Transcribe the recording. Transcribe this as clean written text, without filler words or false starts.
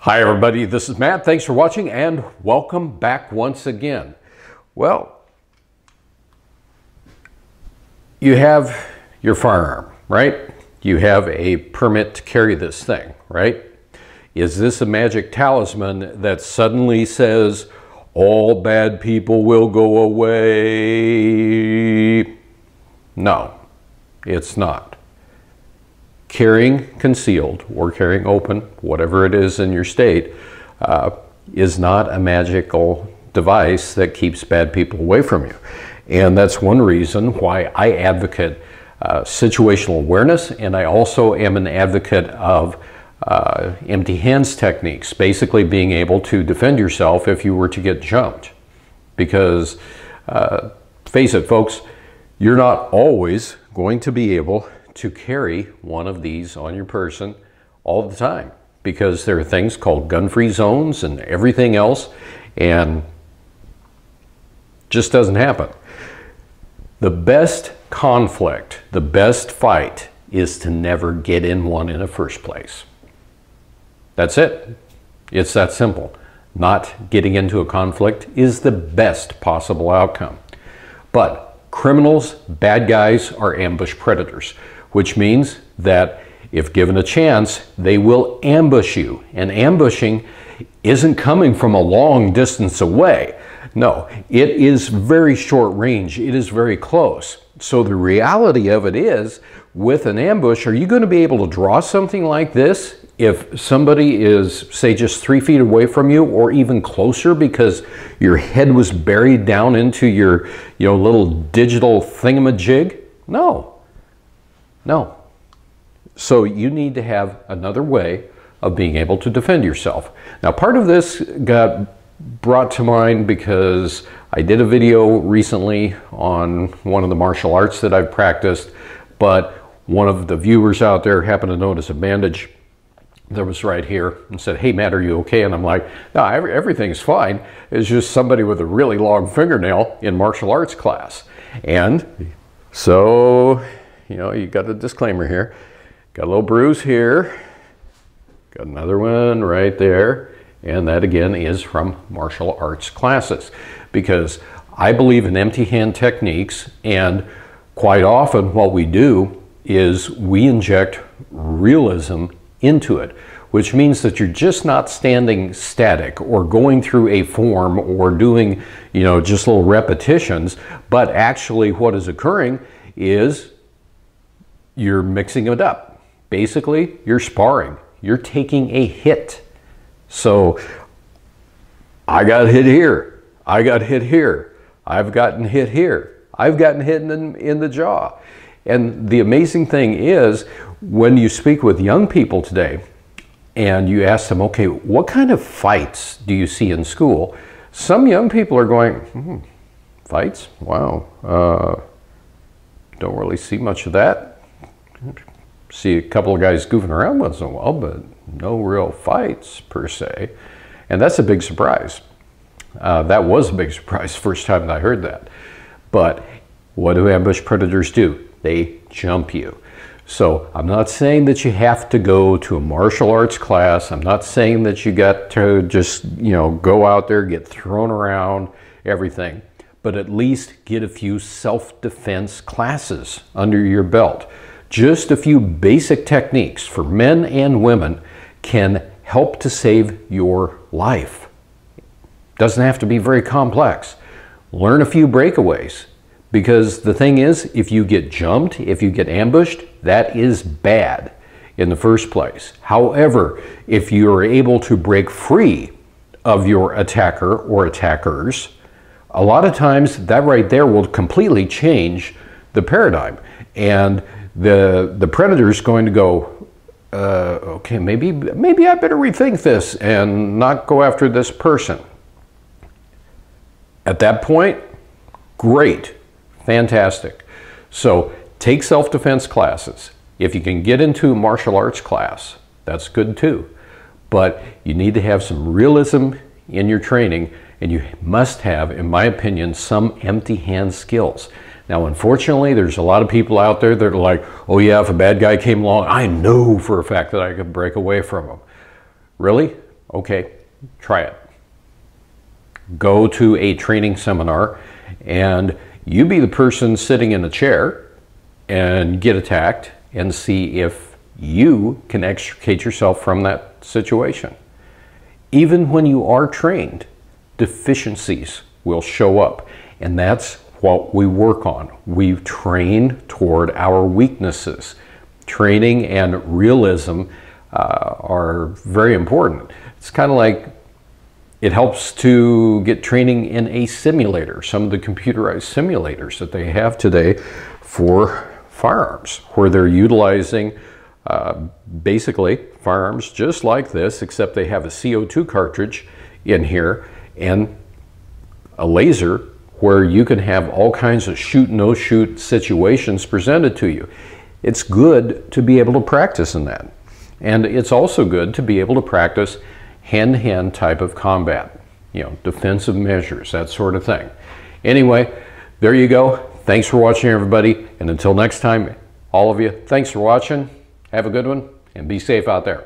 Hi everybody, this is Matt. Thanks for watching and welcome back once again. Well, you have your firearm, right? You have a permit to carry this thing, right? Is this a magic talisman that suddenly says all bad people will go away? No, it's not. Carrying concealed or carrying open, whatever it is in your state, is not a magical device that keeps bad people away from you. And that's one reason why I advocate situational awareness, and I also am an advocate of empty hands techniques, basically being able to defend yourself if you were to get jumped. Because face it, folks, you're not always going to be able to carry one of these on your person all the time, because there are things called gun-free zones and everything else, and just doesn't happen. The best conflict, the best fight, is to never get in one in the first place. That's it. It's that simple. Not getting into a conflict is the best possible outcome. But criminals, bad guys, are ambush predators, which means that if given a chance, they will ambush you. And ambushing isn't coming from a long distance away. No, it is very short range. It is very close. So the reality of it is, with an ambush, are you going to be able to draw something like this if somebody is, say, just 3 feet away from you, or even closer because your head was buried down into your, little digital thingamajig? No. No. So you need to have another way of being able to defend yourself. Now, part of this got brought to mind because I did a video recently on one of the martial arts that I've practiced, but one of the viewers out there happened to notice a bandage that was right here and said, "Hey Matt, are you okay?" And I'm like, "No, everything's fine. It's just somebody with a really long fingernail in martial arts class." And so, you got a disclaimer here. Got a little bruise here. Got another one right there. And that again is from martial arts classes, because I believe in empty hand techniques, and quite often what we do is we inject realism into it, which means that you're just not standing static or going through a form or doing, just little repetitions, but actually what is occurring is you're mixing it up. Basically, you're sparring. You're taking a hit. So, I got hit here. I got hit here. I've gotten hit here. I've gotten hit in the jaw. And the amazing thing is, when you speak with young people today, and you ask them, okay, what kind of fights do you see in school? Some young people are going, fights? Wow. Don't really see much of that. See a couple of guys goofing around once in a while, but no real fights per se. And that's a big surprise. That was a big surprise the first time that I heard that. But what do ambush predators do? They jump you. So I'm not saying that you have to go to a martial arts class. I'm not saying that you got to just, go out there, get thrown around, everything. But at least get a few self-defense classes under your belt. Just a few basic techniques for men and women can help to save your life. Doesn't have to be very complex. Learn a few breakaways, because the thing is, if you get jumped, if you get ambushed, that is bad in the first place. However, if you are able to break free of your attacker or attackers, a lot of times that right there will completely change the paradigm. And the predator is going to go, okay, maybe I better rethink this and not go after this person. At that point, great, fantastic. So take self-defense classes. If you can get into a martial arts class, that's good too. But you need to have some realism in your training, and you must have, in my opinion, some empty hand skills. Now, unfortunately, there's a lot of people out there that are like, oh yeah, if a bad guy came along, I know for a fact that I could break away from him. Really? Okay, try it. Go to a training seminar and you be the person sitting in a chair and get attacked and see if you can extricate yourself from that situation. Even when you are trained, deficiencies will show up, and that's what we work on. We train toward our weaknesses. Training and realism are very important. It's kind of like it helps to get training in a simulator, some of the computerized simulators that they have today for firearms, where they're utilizing basically firearms just like this, except they have a CO2 cartridge in here and a laser where you can have all kinds of shoot, no shoot situations presented to you. It's good to be able to practice in that. And it's also good to be able to practice hand-to-hand type of combat, you know, defensive measures, that sort of thing. Anyway, there you go. Thanks for watching, everybody. And until next time, all of you, thanks for watching. Have a good one and be safe out there.